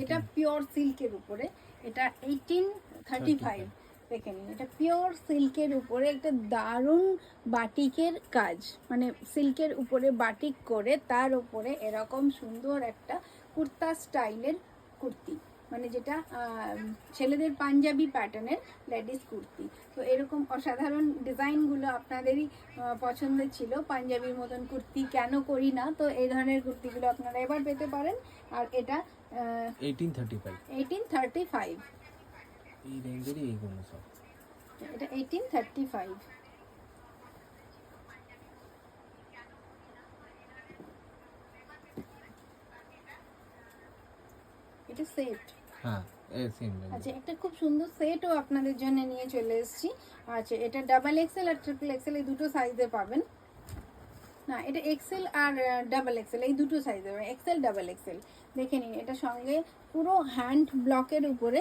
এটা পিওর সিল্কের উপরে, এটা 1835 দেখে নিন। এটা পিওর সিল্কের উপরে একটা দারুণ বাটিকের কাজ, মানে সিল্কের উপরে বাটিক করে তার উপরে এরকম সুন্দর একটা কুর্তা স্টাইলের কুর্তি, মানে যেটা ছেলেদের পাঞ্জাবি প্যাটার্নের লেডিস কুর্তি। তো এরকম অসাধারণ ডিজাইনগুলো আপনাদেরই পছন্দের ছিল, পাঞ্জাবির মতন কুর্তি কেন করি না, তো এই ধরনের কুর্তিগুলো আপনারা এবার পেতে পারেন। আর এটা 1835 এই রেঞ্জেরই এইগুলো সব। এটা 1835। এটা সেট, হ্যাঁ সেম রেঞ্জ। আচ্ছা একটা খুব সুন্দর সেটও আপনাদের জন্য নিয়ে চলে এসেছি। আচ্ছা এটা ডাবল এক্সেল আর ট্রিপল এক্সেল এই দুটো সাইজে পাবেন। না এটা এক্সেল আর ডাবল এক্সেল এই দুটো সাইজে, এক্সেল ডাবল এক্সেল দেখে নিন। এটা সঙ্গে পুরো হ্যান্ড ব্লকের উপরে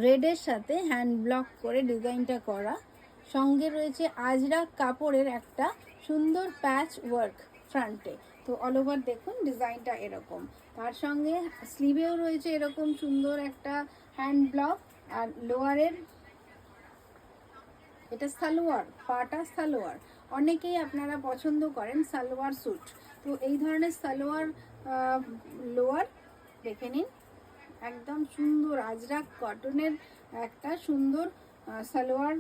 রেডের সাথে হ্যান্ড ব্লক করে ডিজাইনটা করা, সঙ্গে রয়েছে আজরাক কাপড়ের একটা সুন্দর প্যাচ ওয়ার্ক ফ্রন্টে। তো অল ওভার দেখুন ডিজাইনটা এরকম, তার সঙ্গে স্লিভেও রয়েছে এরকম সুন্দর একটা হ্যান্ড ব্লক। আর লোয়ারের এটা সালোয়ার, পাটা সালোয়ার, অনেকেই আপনারা পছন্দ করেন সালোয়ার স্যুট, তো এই ধরনের সালোয়ার লোয়ার দেখে নিন, একদম সুন্দর আজরাক কটনের একটা সুন্দর সালোয়ার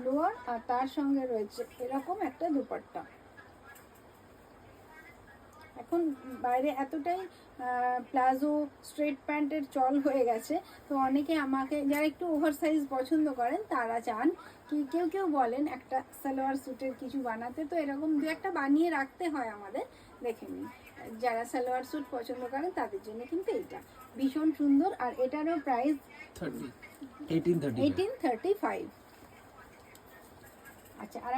লোয়ার, আর তার সঙ্গে রয়েছে এরকম একটা দুপাট্টা। এখন বাইরে এতটাই প্লাজো স্ট্রেট প্যান্টের চল হয়ে গেছে, তো অনেকে আমাকে যারা একটু ওভার সাইজ পছন্দ করেন তারা চান কি, কেউ কেউ বলেন একটা সালোয়ার স্যুটের কিছু বানাতে, তো এরকম দু একটা বানিয়ে রাখতে হয় আমাদের, দেখে নিন। যারা সালোয়ার স্যুট পছন্দ করেন তাদের জন্য কিন্তু এটা ভীষণ সুন্দর। আর এটারও প্রাইস 1835। আচ্ছা আর